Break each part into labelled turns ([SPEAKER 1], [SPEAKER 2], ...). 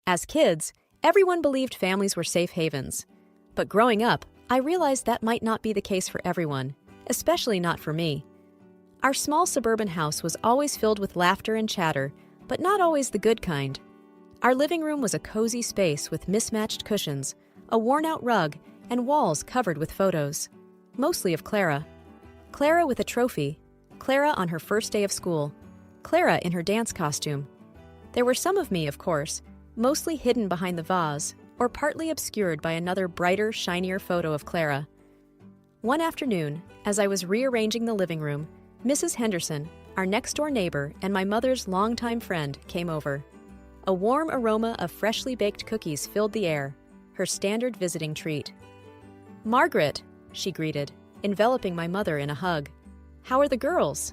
[SPEAKER 1] As kids, everyone believed families were safe havens. But growing up, I realized that might not be the case for everyone, especially not for me. Our small suburban house was always filled with laughter and chatter, but not always the good kind. Our living room was a cozy space with mismatched cushions, a worn-out rug, and walls covered with photos, mostly of Clara. Clara with a trophy, Clara on her first day of school, Clara in her dance costume. There were some of me, of course, mostly hidden behind the vase, or partly obscured by another brighter, shinier photo of Clara. One afternoon, as I was rearranging the living room, Mrs. Henderson, our next-door neighbor and my mother's longtime friend, came over. A warm aroma of freshly baked cookies filled the air, her standard visiting treat. "Margaret," she greeted, enveloping my mother in a hug. "How are the girls?"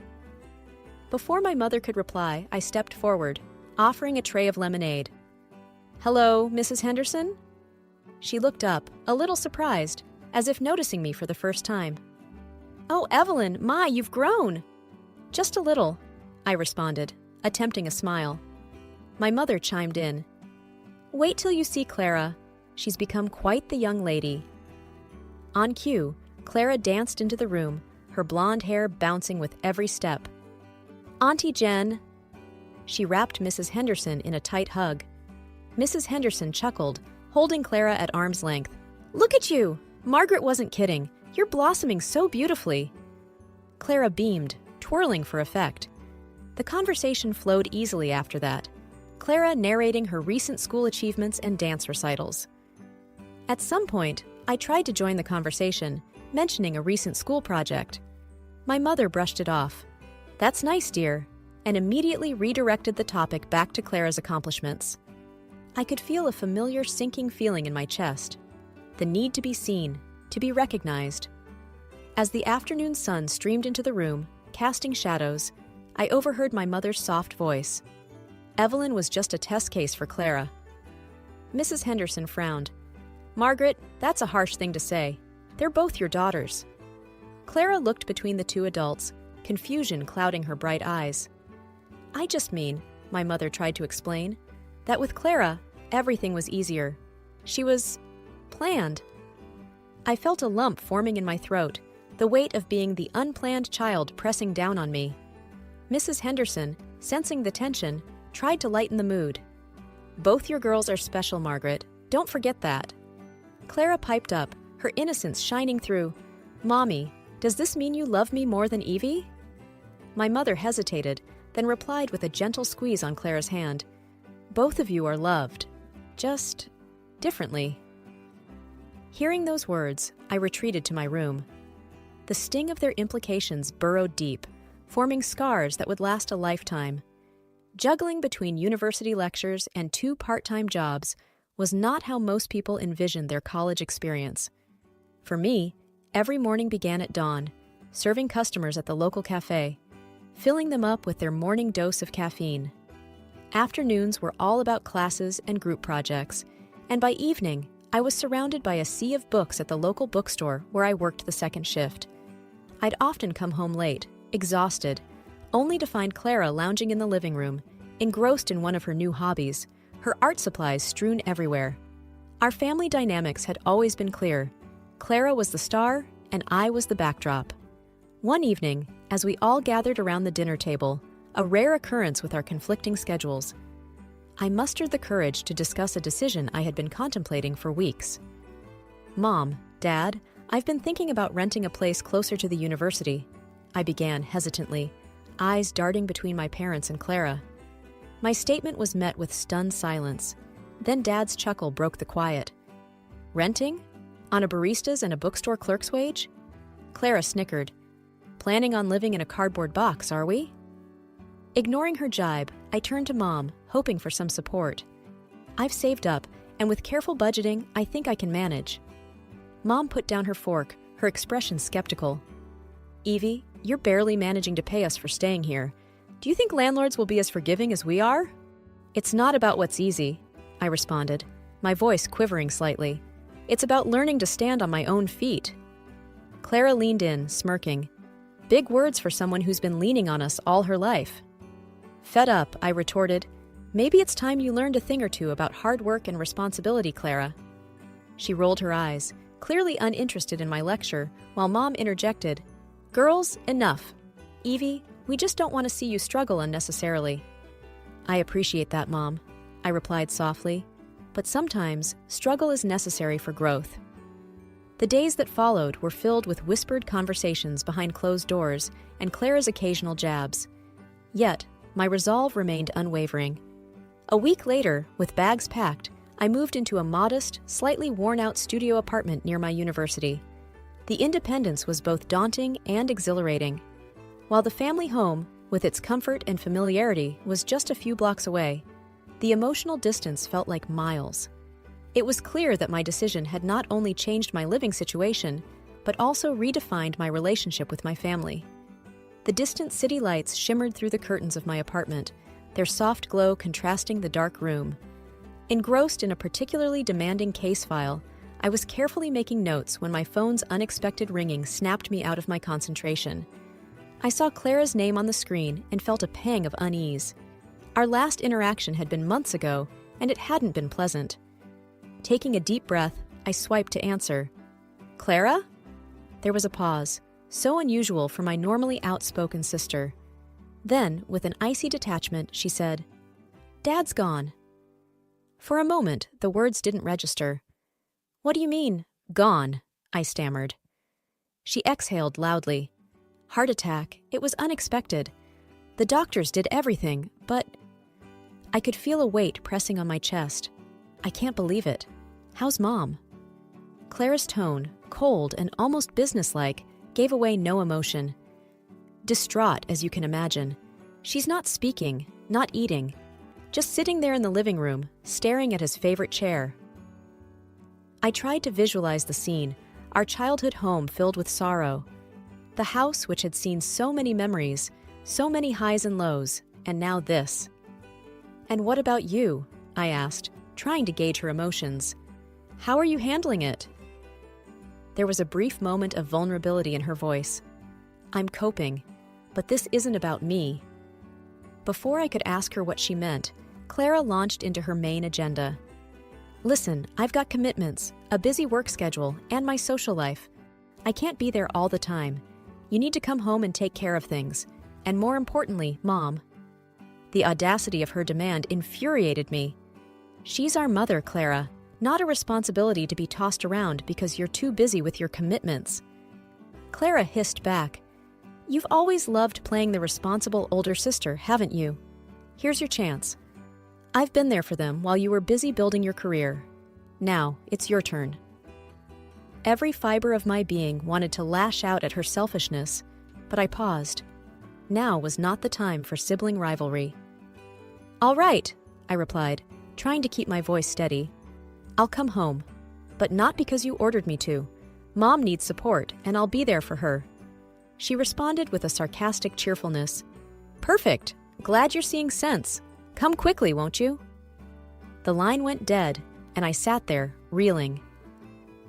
[SPEAKER 1] Before my mother could reply, I stepped forward, offering a tray of lemonade. "Hello, Mrs. Henderson?" She looked up, a little surprised, as if noticing me for the first time. "Oh, Evelyn, my, you've grown!" "Just a little," I responded, attempting a smile. My mother chimed in. "Wait till you see Clara. She's become quite the young lady." On cue, Clara danced into the room, her blonde hair bouncing with every step. "Auntie Jen." She wrapped Mrs. Henderson in a tight hug. Mrs. Henderson chuckled, holding Clara at arm's length. "Look at you! Margaret wasn't kidding. You're blossoming so beautifully." Clara beamed, twirling for effect. The conversation flowed easily after that, Clara narrating her recent school achievements and dance recitals. At some point, I tried to join the conversation, mentioning a recent school project. My mother brushed it off. "That's nice, dear," and immediately redirected the topic back to Clara's accomplishments. I could feel a familiar sinking feeling in my chest, the need to be seen, to be recognized. As the afternoon sun streamed into the room, casting shadows, I overheard my mother's soft voice. Evelyn was just a test case for Clara. Mrs. Henderson frowned. "Margaret, that's a harsh thing to say. They're both your daughters." Clara looked between the two adults, confusion clouding her bright eyes. "I just mean," my mother tried to explain, "that with Clara, everything was easier. She was planned." I felt a lump forming in my throat, the weight of being the unplanned child pressing down on me. Mrs. Henderson, sensing the tension, tried to lighten the mood. "Both your girls are special, Margaret. Don't forget that." Clara piped up, her innocence shining through. "Mommy, does this mean you love me more than Evie?" My mother hesitated, then replied with a gentle squeeze on Clara's hand. "Both of you are loved. Just differently." Hearing those words, I retreated to my room. The sting of their implications burrowed deep, forming scars that would last a lifetime. Juggling between university lectures and 2 part-time jobs was not how most people envisioned their college experience. For me, every morning began at dawn, serving customers at the local cafe, filling them up with their morning dose of caffeine. Afternoons were all about classes and group projects, and by evening, I was surrounded by a sea of books at the local bookstore where I worked the second shift. I'd often come home late, exhausted, only to find Clara lounging in the living room, engrossed in one of her new hobbies, her art supplies strewn everywhere. Our family dynamics had always been clear. Clara was the star, and I was the backdrop. One evening, as we all gathered around the dinner table, a rare occurrence with our conflicting schedules, I mustered the courage to discuss a decision I had been contemplating for weeks. "Mom, Dad, I've been thinking about renting a place closer to the university," I began hesitantly, eyes darting between my parents and Clara. My statement was met with stunned silence. Then Dad's chuckle broke the quiet. "Renting? On a barista's and a bookstore clerk's wage?" Clara snickered. "Planning on living in a cardboard box, are we?" Ignoring her jibe, I turned to Mom, hoping for some support. "I've saved up, and with careful budgeting, I think I can manage." Mom put down her fork, her expression skeptical. "Evie, you're barely managing to pay us for staying here. Do you think landlords will be as forgiving as we are?" "It's not about what's easy," I responded, my voice quivering slightly. "It's about learning to stand on my own feet." Clara leaned in, smirking. Big words for someone who's been leaning on us all her life. Fed up, I retorted, Maybe it's time you learned a thing or two about hard work and responsibility, Clara. She rolled her eyes, clearly uninterested in my lecture, while Mom interjected, "Girls, enough. Evie, we just don't want to see you struggle unnecessarily." "I appreciate that, Mom," I replied softly, "but sometimes struggle is necessary for growth." The days that followed were filled with whispered conversations behind closed doors and Clara's occasional jabs. Yet, my resolve remained unwavering. A week later, with bags packed, I moved into a modest, slightly worn-out studio apartment near my university. The independence was both daunting and exhilarating. While the family home, with its comfort and familiarity, was just a few blocks away, the emotional distance felt like miles. It was clear that my decision had not only changed my living situation, but also redefined my relationship with my family. The distant city lights shimmered through the curtains of my apartment, their soft glow contrasting the dark room. Engrossed in a particularly demanding case file, I was carefully making notes when my phone's unexpected ringing snapped me out of my concentration. I saw Clara's name on the screen and felt a pang of unease. Our last interaction had been months ago, and it hadn't been pleasant. Taking a deep breath, I swiped to answer. "Clara?" There was a pause, so unusual for my normally outspoken sister. Then, with an icy detachment, she said, "Dad's gone." For a moment, the words didn't register. "What do you mean, gone?" I stammered. She exhaled loudly. "Heart attack. It was unexpected. The doctors did everything, but—" I could feel a weight pressing on my chest. "I can't believe it. How's Mom?" Clara's tone, cold and almost businesslike, gave away no emotion. Distraught, as you can imagine. She's not speaking, not eating, just sitting there in the living room, staring at his favorite chair. I tried to visualize the scene, our childhood home filled with sorrow. The house which had seen so many memories, so many highs and lows, and now this. "And what about you?" I asked, trying to gauge her emotions. "How are you handling it?" There was a brief moment of vulnerability in her voice. "I'm coping, but this isn't about me." Before I could ask her what she meant, Clara launched into her main agenda. "Listen, I've got commitments, a busy work schedule, and my social life. I can't be there all the time. You need to come home and take care of things. And more importantly, Mom." The audacity of her demand infuriated me. "She's our mother, Clara, not a responsibility to be tossed around because you're too busy with your commitments." Clara hissed back. "You've always loved playing the responsible older sister, haven't you? Here's your chance. I've been there for them while you were busy building your career. Now, it's your turn." Every fiber of my being wanted to lash out at her selfishness, but I paused. Now was not the time for sibling rivalry. "All right," I replied, trying to keep my voice steady. "I'll come home, but not because you ordered me to. Mom needs support, and I'll be there for her." She responded with a sarcastic cheerfulness. "Perfect. Glad you're seeing sense. Come quickly, won't you?" The line went dead, and I sat there, reeling.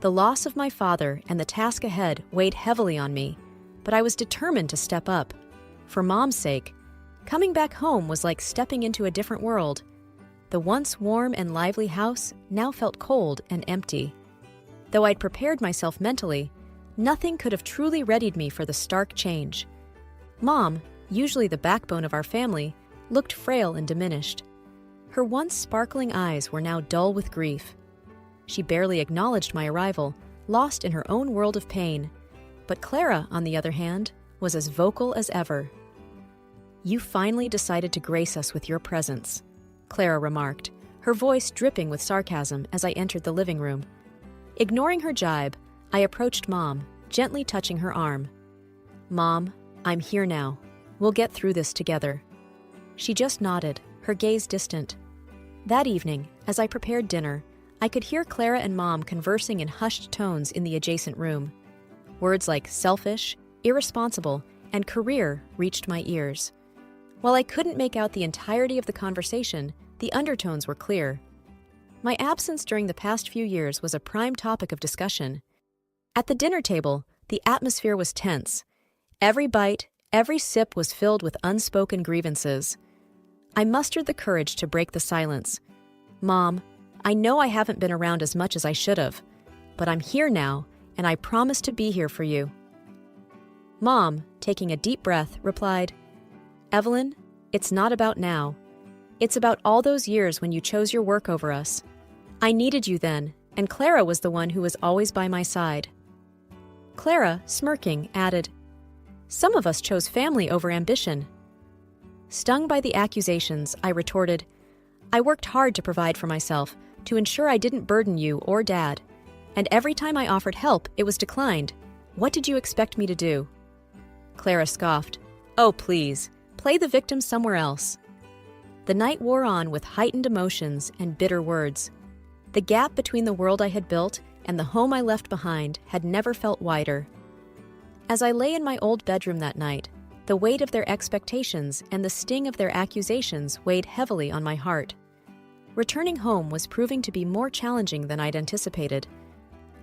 [SPEAKER 1] The loss of my father and the task ahead weighed heavily on me, but I was determined to step up. For Mom's sake, coming back home was like stepping into a different world. The once warm and lively house now felt cold and empty. Though I'd prepared myself mentally, nothing could have truly readied me for the stark change. Mom, usually the backbone of our family, looked frail and diminished. Her once sparkling eyes were now dull with grief. She barely acknowledged my arrival, lost in her own world of pain. But Clara, on the other hand, was as vocal as ever. "You finally decided to grace us with your presence," Clara remarked, her voice dripping with sarcasm as I entered the living room. Ignoring her jibe, I approached Mom, gently touching her arm. "Mom, I'm here now. We'll get through this together." She just nodded, her gaze distant. That evening, as I prepared dinner, I could hear Clara and Mom conversing in hushed tones in the adjacent room. Words like selfish, irresponsible, and career reached my ears. While I couldn't make out the entirety of the conversation, the undertones were clear. My absence during the past few years was a prime topic of discussion. At the dinner table, the atmosphere was tense. Every bite, every sip was filled with unspoken grievances. I mustered the courage to break the silence. "Mom, I know I haven't been around as much as I should have, but I'm here now, and I promise to be here for you." Mom, taking a deep breath, replied, "Evelyn, it's not about now. It's about all those years when you chose your work over us. I needed you then, and Clara was the one who was always by my side." Clara, smirking, added, "Some of us chose family over ambition." Stung by the accusations, I retorted, "I worked hard to provide for myself, to ensure I didn't burden you or Dad, and every time I offered help, it was declined. What did you expect me to do?" Clara scoffed, "Oh, please, play the victim somewhere else." The night wore on with heightened emotions and bitter words. The gap between the world I had built and the home I left behind had never felt wider. As I lay in my old bedroom that night, the weight of their expectations and the sting of their accusations weighed heavily on my heart. Returning home was proving to be more challenging than I'd anticipated.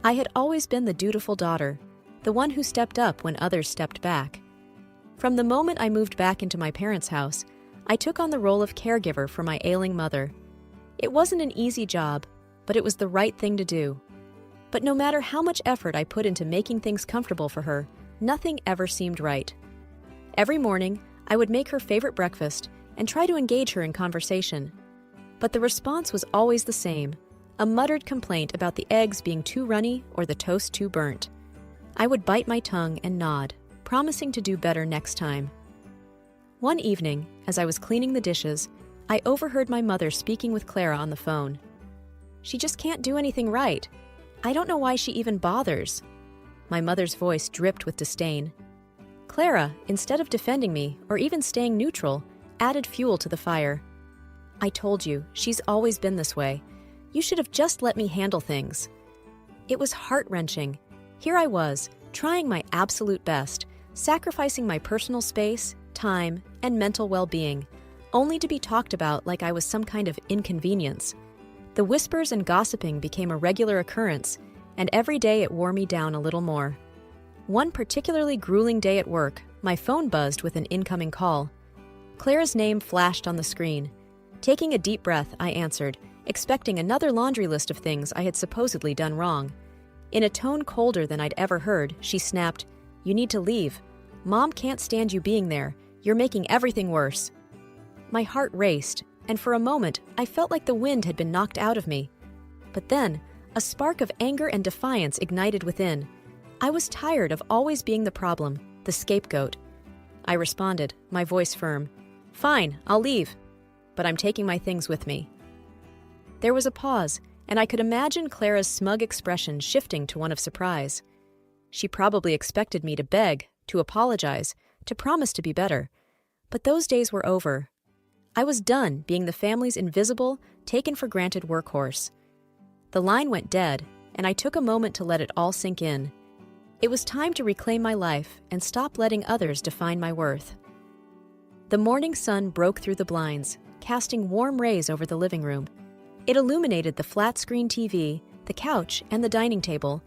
[SPEAKER 1] I had always been the dutiful daughter, the one who stepped up when others stepped back. From the moment I moved back into my parents' house, I took on the role of caregiver for my ailing mother. It wasn't an easy job, but it was the right thing to do. But no matter how much effort I put into making things comfortable for her, nothing ever seemed right. Every morning, I would make her favorite breakfast and try to engage her in conversation. But the response was always the same, a muttered complaint about the eggs being too runny or the toast too burnt. I would bite my tongue and nod, promising to do better next time. One evening, as I was cleaning the dishes, I overheard my mother speaking with Clara on the phone. "She just can't do anything right. I don't know why she even bothers." My mother's voice dripped with disdain. Clara, instead of defending me or even staying neutral, added fuel to the fire. "I told you, she's always been this way. You should have just let me handle things." It was heart-wrenching. Here I was, trying my absolute best, sacrificing my personal space, time, and mental well-being, only to be talked about like I was some kind of inconvenience. The whispers and gossiping became a regular occurrence, and every day it wore me down a little more. One particularly grueling day at work, my phone buzzed with an incoming call. Clara's name flashed on the screen. Taking a deep breath, I answered, expecting another laundry list of things I had supposedly done wrong. In a tone colder than I'd ever heard, she snapped, "You need to leave. Mom can't stand you being there. You're making everything worse." My heart raced, and for a moment, I felt like the wind had been knocked out of me. But then, a spark of anger and defiance ignited within. I was tired of always being the problem, the scapegoat. I responded, my voice firm, "Fine, I'll leave. But I'm taking my things with me." There was a pause, and I could imagine Clara's smug expression shifting to one of surprise. She probably expected me to beg, to apologize, to promise to be better. But those days were over. I was done being the family's invisible, taken-for-granted workhorse. The line went dead, and I took a moment to let it all sink in. It was time to reclaim my life and stop letting others define my worth. The morning sun broke through the blinds, casting warm rays over the living room. It illuminated the flat-screen TV, the couch, and the dining table,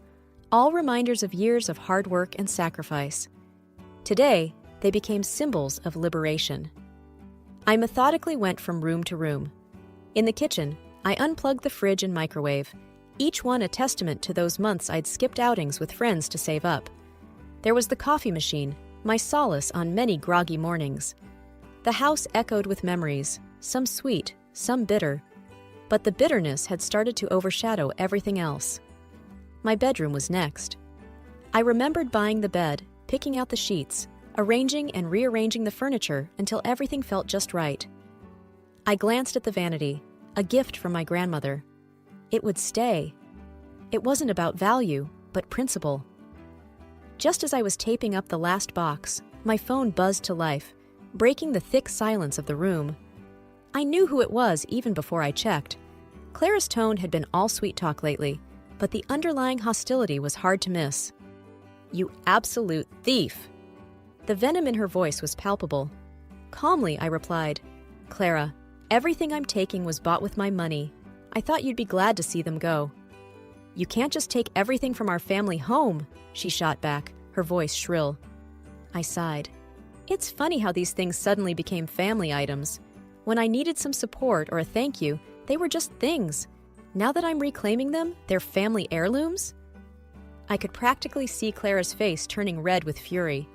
[SPEAKER 1] all reminders of years of hard work and sacrifice. Today, they became symbols of liberation. I methodically went from room to room. In the kitchen, I unplugged the fridge and microwave, each one a testament to those months I'd skipped outings with friends to save up. There was the coffee machine, my solace on many groggy mornings. The house echoed with memories, some sweet, some bitter, but the bitterness had started to overshadow everything else. My bedroom was next. I remembered buying the bed, picking out the sheets, arranging and rearranging the furniture until everything felt just right. I glanced at the vanity, a gift from my grandmother. It would stay. It wasn't about value, but principle. Just as I was taping up the last box, my phone buzzed to life, breaking the thick silence of the room. I knew who it was even before I checked. Clara's tone had been all sweet talk lately, but the underlying hostility was hard to miss. "You absolute thief!" The venom in her voice was palpable. Calmly, I replied, "Clara, everything I'm taking was bought with my money. I thought you'd be glad to see them go." "You can't just take everything from our family home," she shot back, her voice shrill. I sighed. It's funny how these things suddenly became family items. When I needed some support or a thank you, they were just things. Now that I'm reclaiming them, they're family heirlooms? I could practically see Clara's face turning red with fury.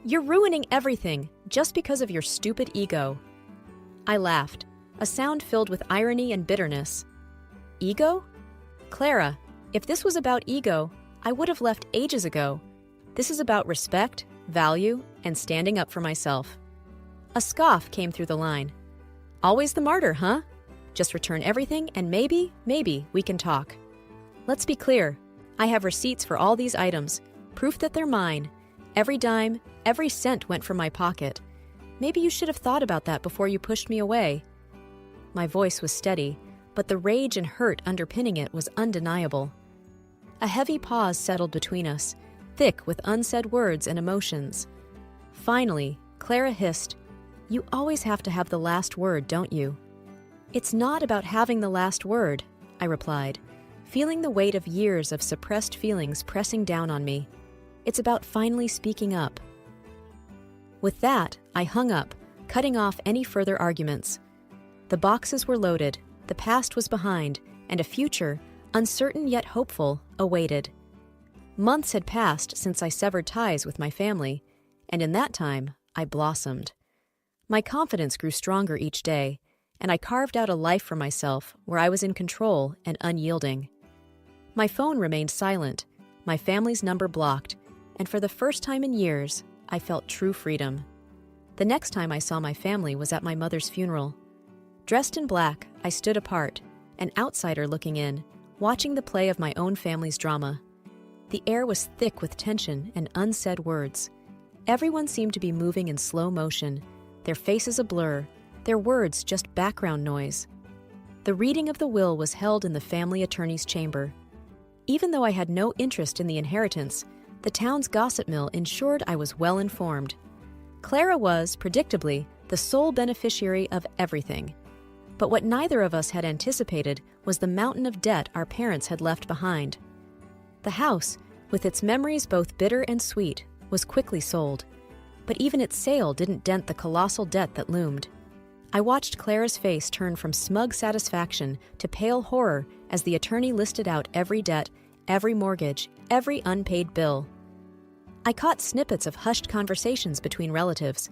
[SPEAKER 1] You're ruining everything just because of your stupid ego. I laughed, a sound filled with irony and bitterness. Ego? Clara, if this was about ego, I would have left ages ago. This is about respect, value, and standing up for myself. A scoff came through the line. Always the martyr, huh? Just return everything and maybe we can talk. Let's be clear. I have receipts for all these items, proof that they're mine. Every dime, every cent went from my pocket. Maybe you should have thought about that before you pushed me away. My voice was steady, but the rage and hurt underpinning it was undeniable. A heavy pause settled between us, thick with unsaid words and emotions. Finally, Clara hissed, "You always have to have the last word, don't you?" "It's not about having the last word," I replied, feeling the weight of years of suppressed feelings pressing down on me. "It's about finally speaking up." With that, I hung up, cutting off any further arguments. The boxes were loaded, the past was behind, and a future, uncertain yet hopeful, awaited. Months had passed since I severed ties with my family, and in that time, I blossomed. My confidence grew stronger each day, and I carved out a life for myself where I was in control and unyielding. My phone remained silent, my family's number blocked, and for the first time in years, I felt true freedom. The next time I saw my family was at my mother's funeral. Dressed in black, I stood apart, an outsider looking in, watching the play of my own family's drama. The air was thick with tension and unsaid words. Everyone seemed to be moving in slow motion, their faces a blur, their words just background noise. The reading of the will was held in the family attorney's chamber. Even though I had no interest in the inheritance, the town's gossip mill ensured I was well informed. Clara was, predictably, the sole beneficiary of everything. But what neither of us had anticipated was the mountain of debt our parents had left behind. The house, with its memories both bitter and sweet, was quickly sold. But even its sale didn't dent the colossal debt that loomed. I watched Clara's face turn from smug satisfaction to pale horror as the attorney listed out every debt, every mortgage, every unpaid bill. I caught snippets of hushed conversations between relatives.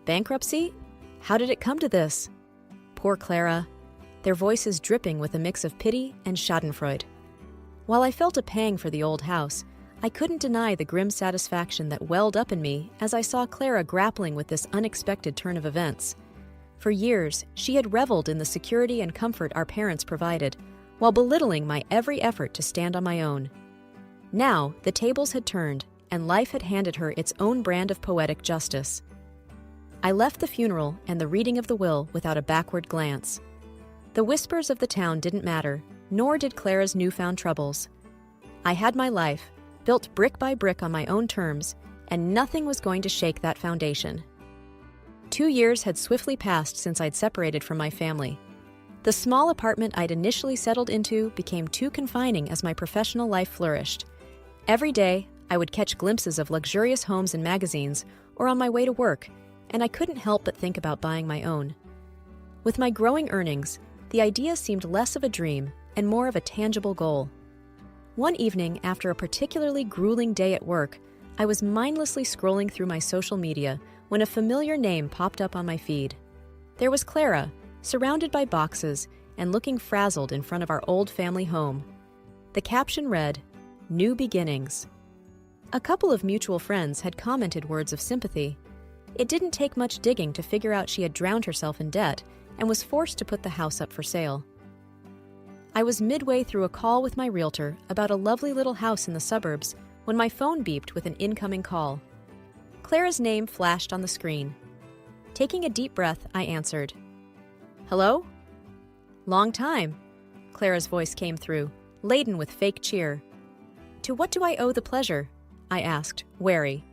[SPEAKER 1] Bankruptcy? How did it come to this? Poor Clara, their voices dripping with a mix of pity and schadenfreude. While I felt a pang for the old house, I couldn't deny the grim satisfaction that welled up in me as I saw Clara grappling with this unexpected turn of events. For years, she had reveled in the security and comfort our parents provided, while belittling my every effort to stand on my own. Now, the tables had turned, and life had handed her its own brand of poetic justice. I left the funeral and the reading of the will without a backward glance. The whispers of the town didn't matter, nor did Clara's newfound troubles. I had my life, built brick by brick on my own terms, and nothing was going to shake that foundation. 2 years had swiftly passed since I'd separated from my family. The small apartment I'd initially settled into became too confining as my professional life flourished. Every day, I would catch glimpses of luxurious homes in magazines or on my way to work, and I couldn't help but think about buying my own. With my growing earnings, the idea seemed less of a dream and more of a tangible goal. One evening, after a particularly grueling day at work, I was mindlessly scrolling through my social media when a familiar name popped up on my feed. There was Clara, surrounded by boxes and looking frazzled in front of our old family home. The caption read, "New Beginnings." A couple of mutual friends had commented words of sympathy. It didn't take much digging to figure out she had drowned herself in debt and was forced to put the house up for sale. I was midway through a call with my realtor about a lovely little house in the suburbs when my phone beeped with an incoming call. Clara's name flashed on the screen. Taking a deep breath, I answered. "Hello?" "Long time," Clara's voice came through, laden with fake cheer. "To what do I owe the pleasure?" I asked, wary.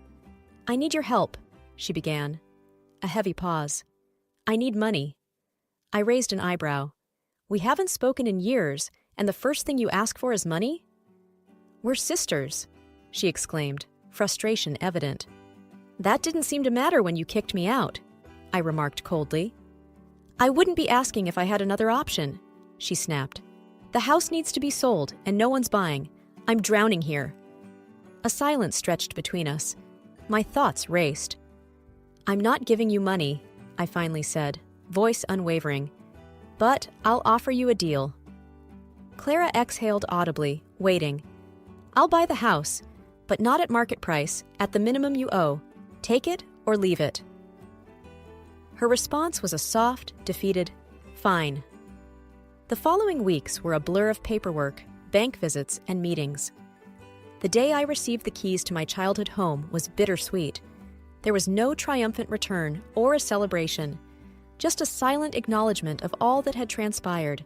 [SPEAKER 1] "I need your help," she began. A heavy pause. "I need money." I raised an eyebrow. "We haven't spoken in years, and the first thing you ask for is money?" "We're sisters," she exclaimed, frustration evident. "That didn't seem to matter when you kicked me out," I remarked coldly. I wouldn't be asking if I had another option, she snapped. The house needs to be sold, and no one's buying. I'm drowning here. A silence stretched between us. My thoughts raced. I'm not giving you money, I finally said, voice unwavering. But I'll offer you a deal. Clara exhaled audibly, waiting. I'll buy the house, but not at market price, at the minimum you owe. Take it or leave it. Her response was a soft, defeated, fine. The following weeks were a blur of paperwork, bank visits, and meetings. The day I received the keys to my childhood home was bittersweet. There was no triumphant return or a celebration, just a silent acknowledgement of all that had transpired.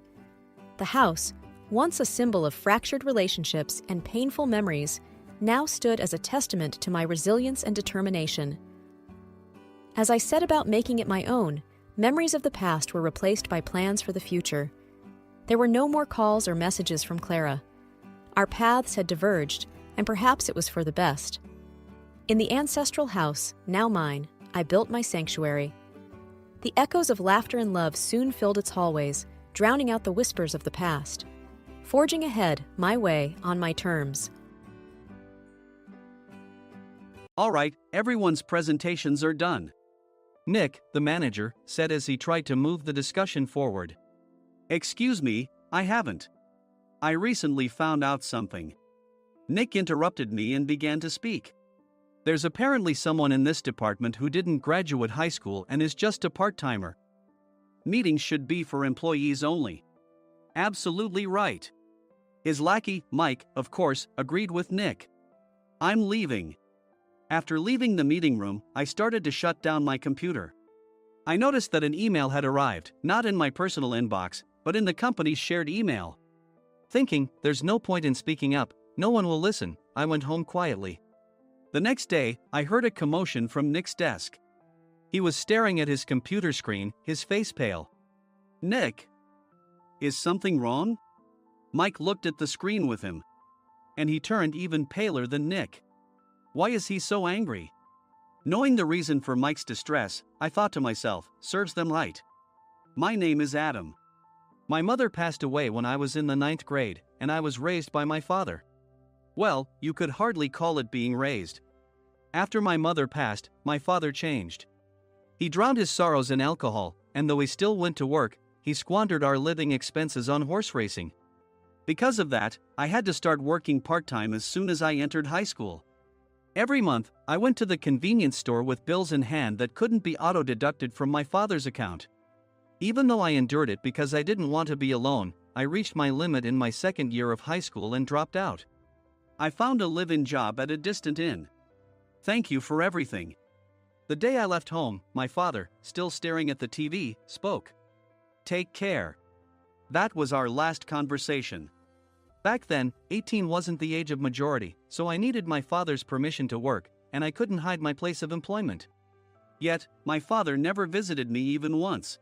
[SPEAKER 1] The house, once a symbol of fractured relationships and painful memories, now stood as a testament to my resilience and determination. As I set about making it my own, memories of the past were replaced by plans for the future. There were no more calls or messages from Clara. Our paths had diverged, and perhaps it was for the best. In the ancestral house, now mine, I built my sanctuary. The echoes of laughter and love soon filled its hallways, drowning out the whispers of the past. Forging ahead, my way, on my terms.
[SPEAKER 2] All right, everyone's presentations are done, Nick, the manager, said as he tried to move the discussion forward. Excuse me, I haven't. I recently found out something. Nick interrupted me and began to speak. There's apparently someone in this department who didn't graduate high school and is just a part-timer. Meetings should be for employees only. Absolutely right. His lackey, Mike, of course, agreed with Nick. I'm leaving. After leaving the meeting room, I started to shut down my computer. I noticed that an email had arrived, not in my personal inbox, but in the company's shared email. Thinking, there's no point in speaking up, no one will listen, I went home quietly. The next day, I heard a commotion from Nick's desk. He was staring at his computer screen, his face pale. Nick! Is something wrong? Mike looked at the screen with him. And he turned even paler than Nick. Why is he so angry? Knowing the reason for Mike's distress, I thought to myself, serves them right. My name is Adam. My mother passed away when I was in the 9th grade, and I was raised by my father. Well, you could hardly call it being raised. After my mother passed, my father changed. He drowned his sorrows in alcohol, and though he still went to work, he squandered our living expenses on horse racing. Because of that, I had to start working part-time as soon as I entered high school. Every month, I went to the convenience store with bills in hand that couldn't be auto-deducted from my father's account. Even though I endured it because I didn't want to be alone, I reached my limit in my second year of high school and dropped out. I found a live-in job at a distant inn. Thank you for everything. The day I left home, my father, still staring at the TV, spoke. Take care. That was our last conversation. Back then, 18 wasn't the age of majority, so I needed my father's permission to work, and I couldn't hide my place of employment. Yet, my father never visited me even once.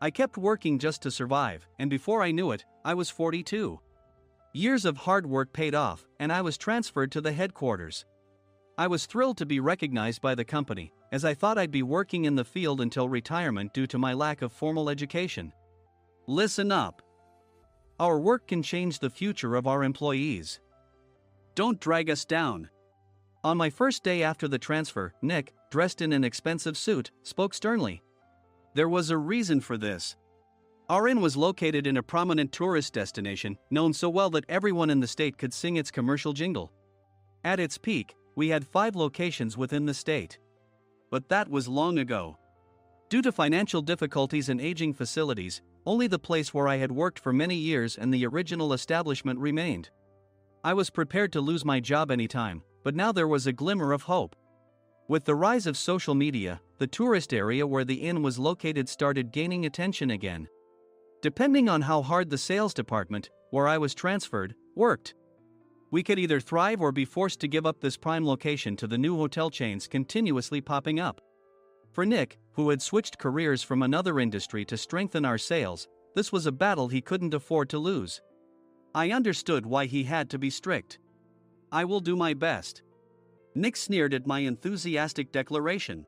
[SPEAKER 2] I kept working just to survive, and before I knew it, I was 42. Years of hard work paid off, and I was transferred to the headquarters. I was thrilled to be recognized by the company, as I thought I'd be working in the field until retirement due to my lack of formal education. Listen up. Our work can change the future of our employees. Don't drag us down. On my first day after the transfer, Nick, dressed in an expensive suit, spoke sternly. There was a reason for this. Our inn was located in a prominent tourist destination, known so well that everyone in the state could sing its commercial jingle. At its peak, we had 5 locations within the state. But that was long ago. Due to financial difficulties and aging facilities, only the place where I had worked for many years and the original establishment remained. I was prepared to lose my job anytime, but now there was a glimmer of hope. With the rise of social media, the tourist area where the inn was located started gaining attention again. Depending on how hard the sales department, where I was transferred, worked, we could either thrive or be forced to give up this prime location to the new hotel chains continuously popping up. For Nick, who had switched careers from another industry to strengthen our sales, this was a battle he couldn't afford to lose. I understood why he had to be strict. I will do my best. Nick sneered at my enthusiastic declaration.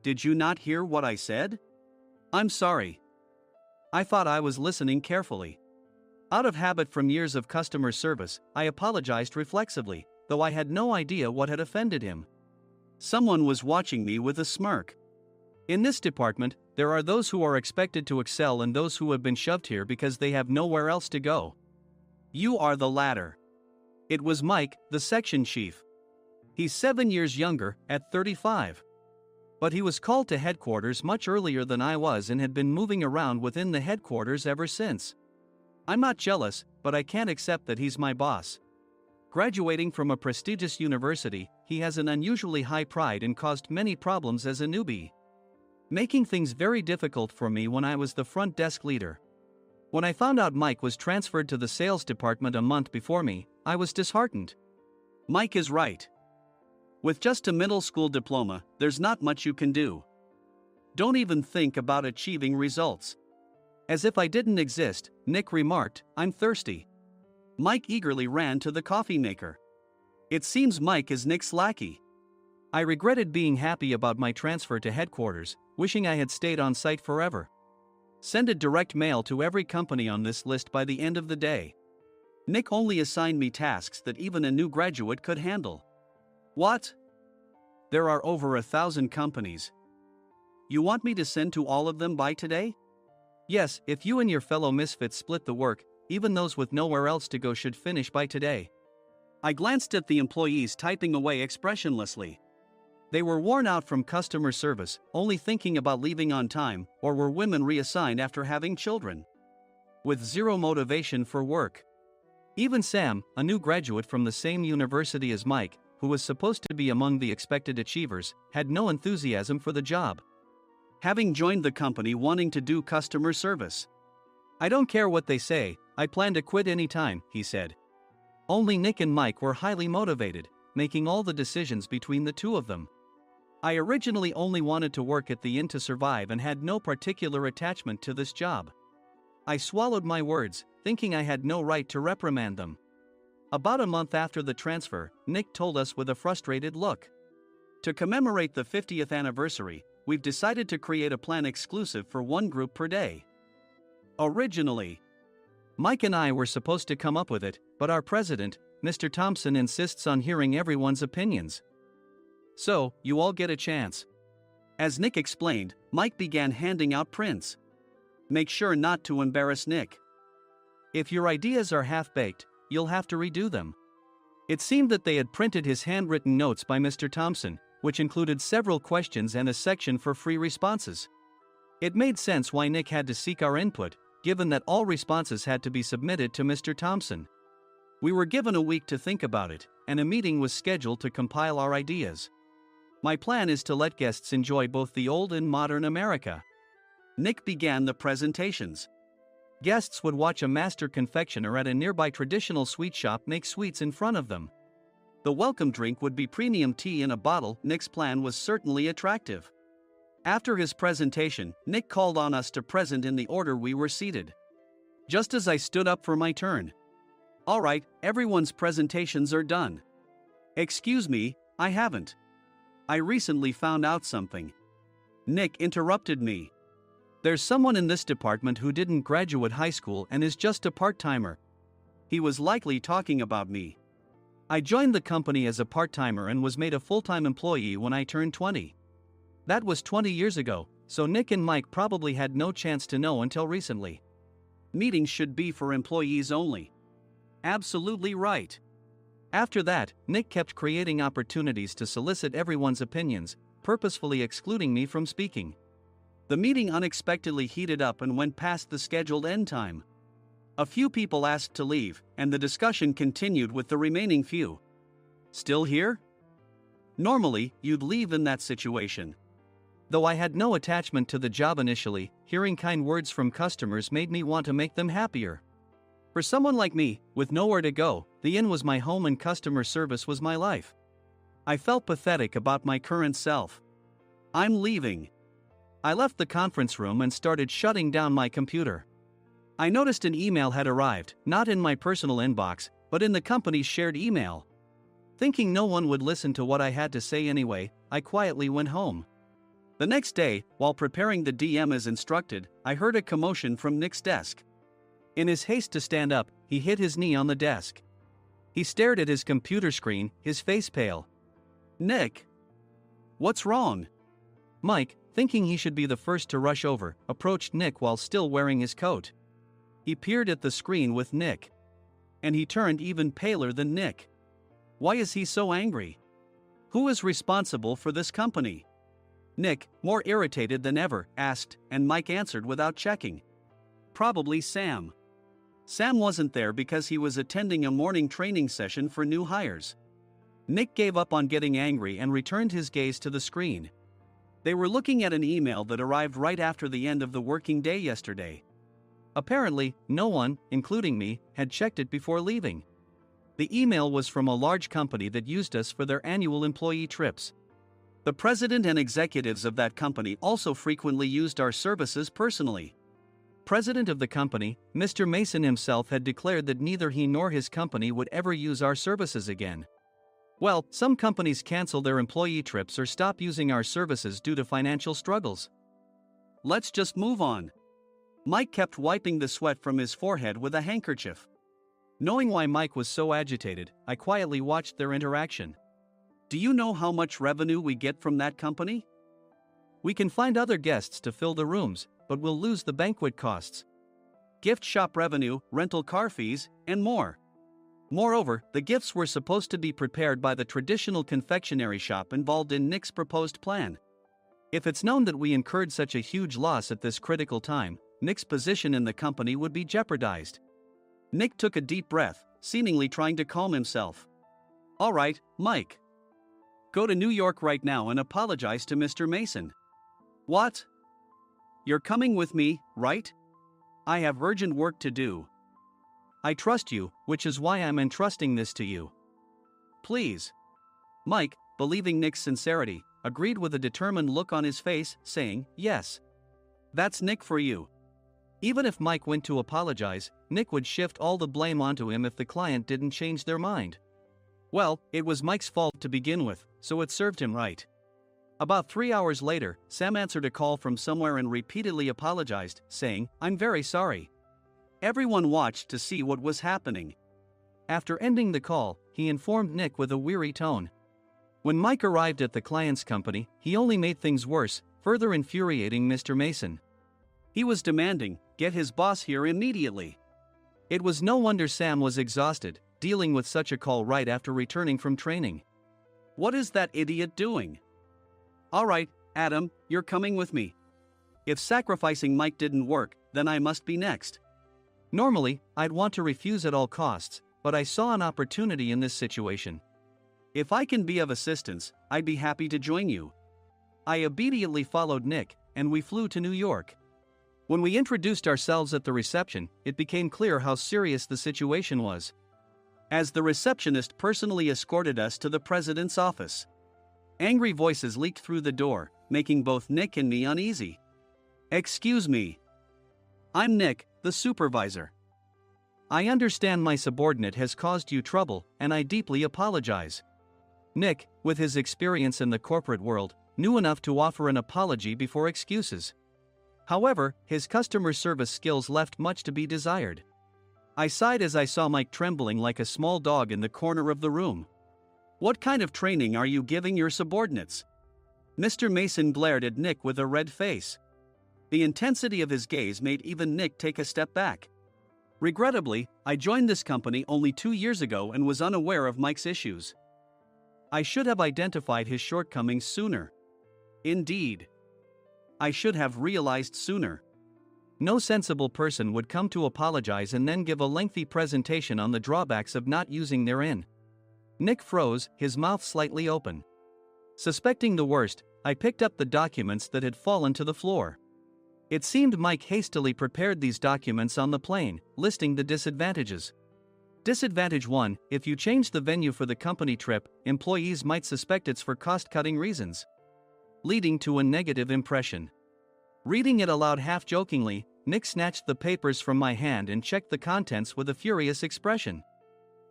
[SPEAKER 2] Did you not hear what I said? I'm sorry. I thought I was listening carefully. Out of habit from years of customer service, I apologized reflexively, though I had no idea what had offended him. Someone was watching me with a smirk. In this department, there are those who are expected to excel and those who have been shoved here because they have nowhere else to go. You are the latter. It was Mike, the section chief. He's 7 years younger, at 35. But he was called to headquarters much earlier than I was and had been moving around within the headquarters ever since. I'm not jealous, but I can't accept that he's my boss. Graduating from a prestigious university, he has an unusually high pride and caused many problems as a newbie, making things very difficult for me when I was the front desk leader. When I found out Mike was transferred to the sales department a month before me, I was disheartened. Mike is right. With just a middle school diploma, there's not much you can do. Don't even think about achieving results. As if I didn't exist, Nick remarked, "I'm thirsty." Mike eagerly ran to the coffee maker. It seems Mike is Nick's lackey. I regretted being happy about my transfer to headquarters, wishing I had stayed on site forever. Send a direct mail to every company on this list by the end of the day. Nick only assigned me tasks that even a new graduate could handle. What? There are over 1,000 companies. You want me to send to all of them by today? Yes, if you and your fellow misfits split the work, even those with nowhere else to go should finish by today. I glanced at the employees typing away expressionlessly. They were worn out from customer service, only thinking about leaving on time, or were women reassigned after having children, with zero motivation for work. Even Sam, a new graduate from the same university as Mike, who was supposed to be among the expected achievers, had no enthusiasm for the job, having joined the company wanting to do customer service. I don't care what they say, I plan to quit anytime, he said. Only Nick and Mike were highly motivated, making all the decisions between the two of them. I originally only wanted to work at the inn to survive and had no particular attachment to this job. I swallowed my words, thinking I had no right to reprimand them. About a month after the transfer, Nick told us with a frustrated look. To commemorate the 50th anniversary, we've decided to create a plan exclusive for one group per day. Originally, Mike and I were supposed to come up with it, but our president, Mr. Thompson, insists on hearing everyone's opinions. So, you all get a chance. As Nick explained, Mike began handing out prints. Make sure not to embarrass Nick. If your ideas are half-baked, you'll have to redo them. It seemed that they had printed his handwritten notes by Mr. Thompson, which included several questions and a section for free responses. It made sense why Nick had to seek our input, given that all responses had to be submitted to Mr. Thompson. We were given a week to think about it, and a meeting was scheduled to compile our ideas. My plan is to let guests enjoy both the old and modern America. Nick began the presentations. Guests would watch a master confectioner at a nearby traditional sweet shop make sweets in front of them. The welcome drink would be premium tea in a bottle. Nick's plan was certainly attractive. After his presentation, Nick called on us to present in the order we were seated. Just as I stood up for my turn. All right, everyone's presentations are done. Excuse me, I haven't. I recently found out something. Nick interrupted me. There's someone in this department who didn't graduate high school and is just a part-timer. He was likely talking about me. I joined the company as a part-timer and was made a full-time employee when I turned 20. That was 20 years ago, so Nick and Mike probably had no chance to know until recently. Meetings should be for employees only. Absolutely right. After that, Nick kept creating opportunities to solicit everyone's opinions, purposefully excluding me from speaking. The meeting unexpectedly heated up and went past the scheduled end time. A few people asked to leave, and the discussion continued with the remaining few. Still here? Normally, you'd leave in that situation. Though I had no attachment to the job initially, hearing kind words from customers made me want to make them happier. For someone like me, with nowhere to go, the inn was my home and customer service was my life. I felt pathetic about my current self. I'm leaving. I left the conference room and started shutting down my computer. I noticed an email had arrived, not in my personal inbox, but in the company's shared email. Thinking no one would listen to what I had to say anyway, I quietly went home. The next day, while preparing the DM as instructed, I heard a commotion from Nick's desk. In his haste to stand up, he hit his knee on the desk. He stared at his computer screen, his face pale. "Nick? What's wrong?" Mike, thinking he should be the first to rush over, approached Nick while still wearing his coat. He peered at the screen with Nick. And he turned even paler than Nick. Why is he so angry? Who is responsible for this company? Nick, more irritated than ever, asked, and Mike answered without checking. Probably Sam. Sam wasn't there because he was attending a morning training session for new hires. Nick gave up on getting angry and returned his gaze to the screen. They were looking at an email that arrived right after the end of the working day yesterday. Apparently, no one, including me, had checked it before leaving. The email was from a large company that used us for their annual employee trips. The president and executives of that company also frequently used our services personally. President of the company, Mr. Mason himself, had declared that neither he nor his company would ever use our services again. Well, some companies cancel their employee trips or stop using our services due to financial struggles. Let's just move on. Mike kept wiping the sweat from his forehead with a handkerchief. Knowing why Mike was so agitated, I quietly watched their interaction. Do you know how much revenue we get from that company? We can find other guests to fill the rooms, but we'll lose the banquet costs, gift shop revenue, rental car fees, and more. Moreover, the gifts were supposed to be prepared by the traditional confectionery shop involved in Nick's proposed plan. If it's known that we incurred such a huge loss at this critical time, Nick's position in the company would be jeopardized. Nick took a deep breath, seemingly trying to calm himself. All right, Mike. Go to New York right now and apologize to Mr. Mason. What? You're coming with me, right? I have urgent work to do. I trust you, which is why I'm entrusting this to you. Please. Mike, believing Nick's sincerity, agreed with a determined look on his face, saying, yes. That's Nick for you. Even if Mike went to apologize, Nick would shift all the blame onto him if the client didn't change their mind. Well, it was Mike's fault to begin with, so it served him right. About 3 hours later, Sam answered a call from somewhere and repeatedly apologized, saying, I'm very sorry. Everyone watched to see what was happening. After ending the call, he informed Nick with a weary tone. When Mike arrived at the client's company, he only made things worse, further infuriating Mr. Mason. He was demanding, get his boss here immediately. It was no wonder Sam was exhausted, dealing with such a call right after returning from training. What is that idiot doing? All right, Adam, you're coming with me. If sacrificing Mike didn't work, then I must be next. Normally, I'd want to refuse at all costs, but I saw an opportunity in this situation. If I can be of assistance, I'd be happy to join you. I immediately followed Nick, and we flew to New York. When we introduced ourselves at the reception, it became clear how serious the situation was. As the receptionist personally escorted us to the president's office. Angry voices leaked through the door, making both Nick and me uneasy. Excuse me. I'm Nick, the supervisor. I understand my subordinate has caused you trouble, and I deeply apologize. Nick, with his experience in the corporate world, knew enough to offer an apology before excuses. However, his customer service skills left much to be desired. I sighed as I saw Mike trembling like a small dog in the corner of the room. What kind of training are you giving your subordinates? Mr. Mason glared at Nick with a red face. The intensity of his gaze made even Nick take a step back. Regrettably, I joined this company only 2 years ago and was unaware of Mike's issues. I should have identified his shortcomings sooner. Indeed. I should have realized sooner. No sensible person would come to apologize and then give a lengthy presentation on the drawbacks of not using their in. Nick froze, his mouth slightly open. Suspecting the worst, I picked up the documents that had fallen to the floor. It seemed Mike hastily prepared these documents on the plane, listing the disadvantages. Disadvantage 1, if you change the venue for the company trip, employees might suspect it's for cost-cutting reasons, leading to a negative impression. Reading it aloud half-jokingly, Nick snatched the papers from my hand and checked the contents with a furious expression.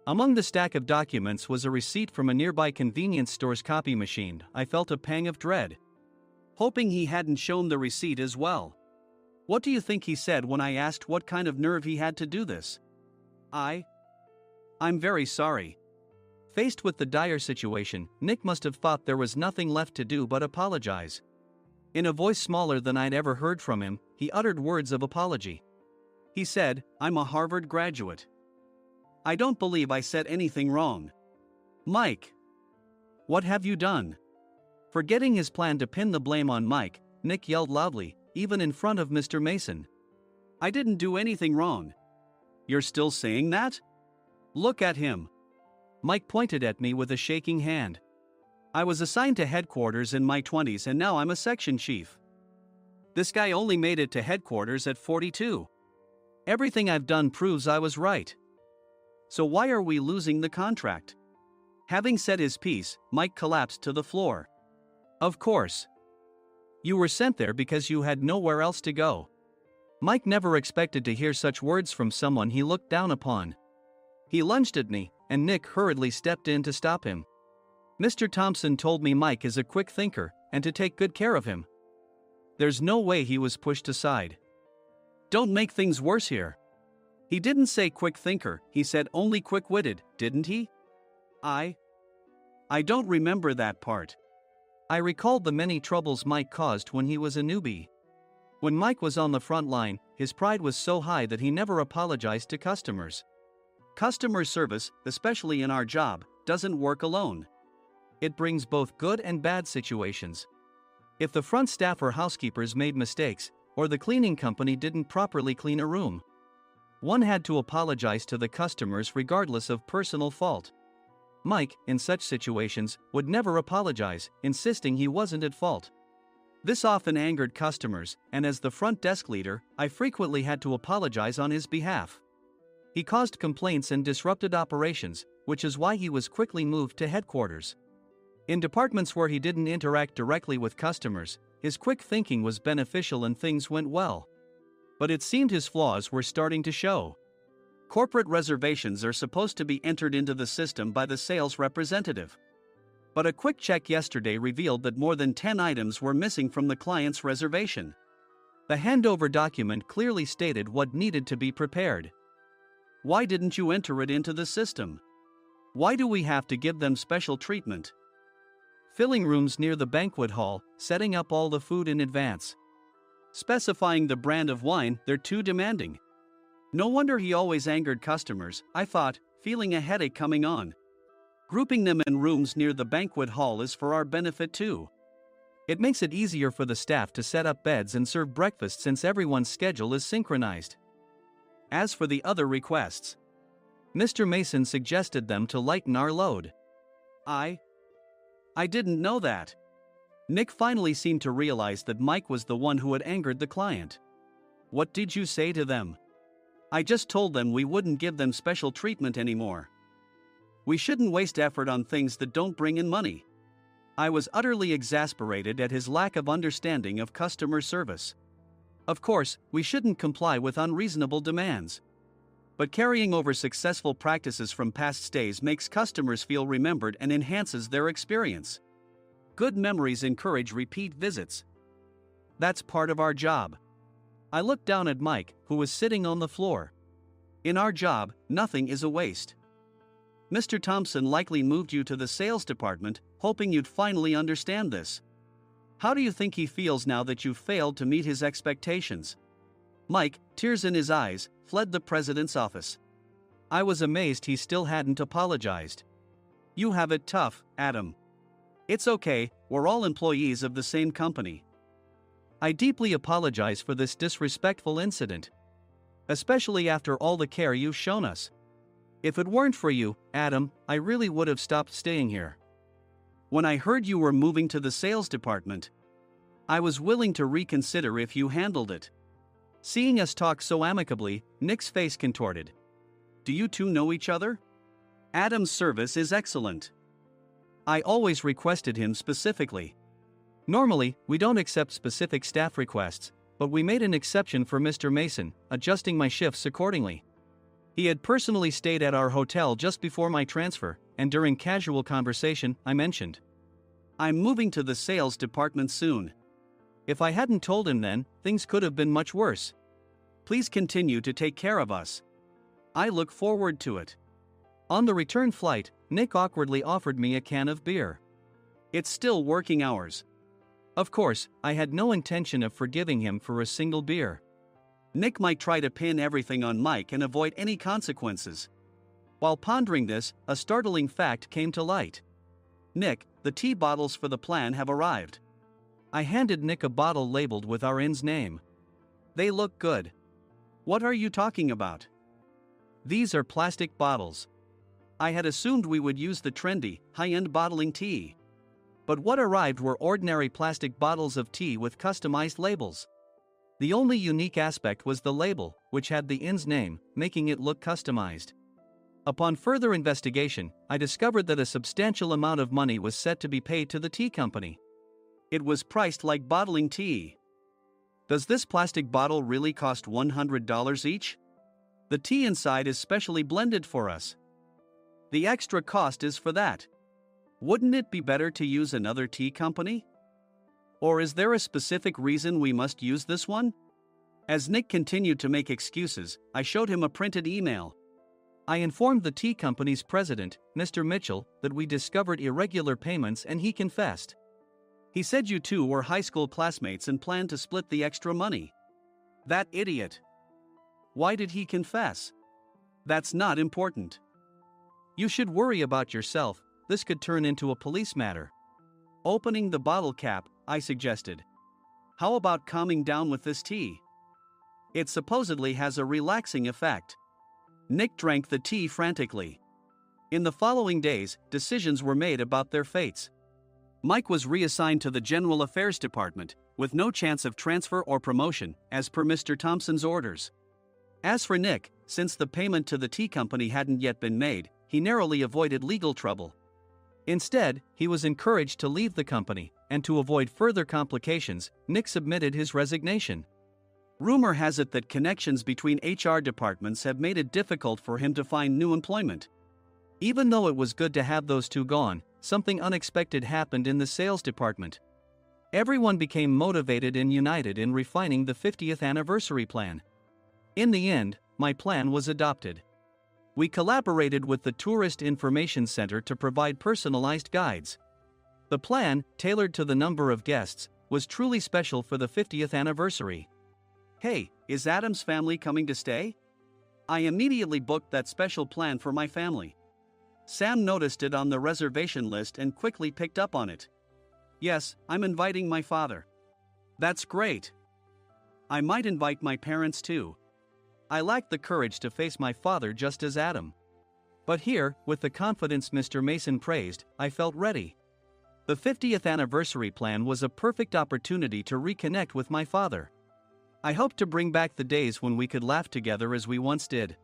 [SPEAKER 2] Among the stack of documents was a receipt from a nearby convenience store's copy machine. I felt a pang of dread. hoping he hadn't shown the receipt as well. What do you think he said when I asked what kind of nerve he had to do this? I'm very sorry. Faced with the dire situation, Nick must have thought there was nothing left to do but apologize. In a voice smaller than I'd ever heard from him, he uttered words of apology. He said, "I'm a Harvard graduate. I don't believe I said anything wrong." Mike! What have you done? Forgetting his plan to pin the blame on Mike, Nick yelled loudly, even in front of Mr. Mason. "I didn't do anything wrong." "You're still saying that? Look at him." Mike pointed at me with a shaking hand. "I was assigned to headquarters in my 20s and now I'm a section chief. This guy only made it to headquarters at 42. Everything I've done proves I was right. So why are we losing the contract?" Having said his piece, Mike collapsed to the floor. "Of course. You were sent there because you had nowhere else to go." Mike never expected to hear such words from someone he looked down upon. He lunged at me, and Nick hurriedly stepped in to stop him. "Mr. Thompson told me Mike is a quick thinker, and to take good care of him." There's no way he was pushed aside. "Don't make things worse here." "He didn't say quick thinker, he said only quick-witted, didn't he?" I don't remember that part." I recalled the many troubles Mike caused when he was a newbie. When Mike was on the front line, his pride was so high that he never apologized to customers. Customer service, especially in our job, doesn't work alone. It brings both good and bad situations. If the front staff or housekeepers made mistakes, or the cleaning company didn't properly clean a room, one had to apologize to the customers regardless of personal fault. Mike, in such situations, would never apologize, insisting he wasn't at fault. This often angered customers, and as the front desk leader, I frequently had to apologize on his behalf. He caused complaints and disrupted operations, which is why he was quickly moved to headquarters. In departments where he didn't interact directly with customers, his quick thinking was beneficial and things went well. But it seemed his flaws were starting to show. Corporate reservations are supposed to be entered into the system by the sales representative. But a quick check yesterday revealed that more than 10 items were missing from the client's reservation. The handover document clearly stated what needed to be prepared. Why didn't you enter it into the system? Why do we have to give them special treatment? Filling rooms near the banquet hall, setting up all the food in advance. Specifying the brand of wine, they're too demanding. No wonder he always angered customers, I thought, feeling a headache coming on. Grouping them in rooms near the banquet hall is for our benefit too. It makes it easier for the staff to set up beds and serve breakfast since everyone's schedule is synchronized. As for the other requests, Mr. Mason suggested them to lighten our load. I didn't know that. Nick finally seemed to realize that Mike was the one who had angered the client. What did you say to them? I just told them we wouldn't give them special treatment anymore. We shouldn't waste effort on things that don't bring in money. I was utterly exasperated at his lack of understanding of customer service. Of course, we shouldn't comply with unreasonable demands. But carrying over successful practices from past stays makes customers feel remembered and enhances their experience. Good memories encourage repeat visits. That's part of our job. I looked down at Mike, who was sitting on the floor. In our job, nothing is a waste. Mr. Thompson likely moved you to the sales department, hoping you'd finally understand this. How do you think he feels now that you've failed to meet his expectations? Mike, tears in his eyes, fled the president's office. I was amazed he still hadn't apologized. You have it tough, Adam. It's okay, we're all employees of the same company. I deeply apologize for this disrespectful incident. Especially after all the care you've shown us. If it weren't for you, Adam, I really would have stopped staying here. When I heard you were moving to the sales department, I was willing to reconsider if you handled it. Seeing us talk so amicably, Nick's face contorted. Do you two know each other? Adam's service is excellent. I always requested him specifically. Normally, we don't accept specific staff requests, but we made an exception for Mr. Mason, adjusting my shifts accordingly. He had personally stayed at our hotel just before my transfer, and during casual conversation, I mentioned, I'm moving to the sales department soon. If I hadn't told him then, things could have been much worse. Please continue to take care of us. I look forward to it. On the return flight, Nick awkwardly offered me a can of beer. It's still working hours. Of course, I had no intention of forgiving him for a single beer. Nick might try to pin everything on Mike and avoid any consequences. While pondering this, a startling fact came to light. Nick, the tea bottles for the plan have arrived. I handed Nick a bottle labeled with our inn's name. They look good. What are you talking about? These are plastic bottles. I had assumed we would use the trendy, high-end bottling tea. But what arrived were ordinary plastic bottles of tea with customized labels. The only unique aspect was the label, which had the inn's name, making it look customized. Upon further investigation, I discovered that a substantial amount of money was set to be paid to the tea company. It was priced like bottling tea. Does this plastic bottle really cost $100 each? The tea inside is specially blended for us. The extra cost is for that. Wouldn't it be better to use another tea company? Or is there a specific reason we must use this one? As Nick continued to make excuses, I showed him a printed email. I informed the tea company's president, Mr. Mitchell, that we discovered irregular payments and he confessed. He said you two were high school classmates and planned to split the extra money. That idiot. Why did he confess? That's not important. You should worry about yourself, this could turn into a police matter. Opening the bottle cap, I suggested. How about calming down with this tea? It supposedly has a relaxing effect. Nick drank the tea frantically. In the following days, decisions were made about their fates. Mike was reassigned to the General Affairs Department, with no chance of transfer or promotion, as per Mr. Thompson's orders. As for Nick, since the payment to the tea company hadn't yet been made, he narrowly avoided legal trouble. Instead, he was encouraged to leave the company, and to avoid further complications, Nick submitted his resignation. Rumor has it that connections between HR departments have made it difficult for him to find new employment. Even though it was good to have those two gone, something unexpected happened in the sales department. Everyone became motivated and united in refining the 50th anniversary plan. In the end, my plan was adopted. We collaborated with the Tourist Information Center to provide personalized guides. The plan, tailored to the number of guests, was truly special for the 50th anniversary. Hey, is Adam's family coming to stay? I immediately booked that special plan for my family. Sam noticed it on the reservation list and quickly picked up on it. Yes, I'm inviting my father. That's great. I might invite my parents too. I lacked the courage to face my father just as Adam. But here, with the confidence Mr. Mason praised, I felt ready. The 50th anniversary plan was a perfect opportunity to reconnect with my father. I hoped to bring back the days when we could laugh together as we once did.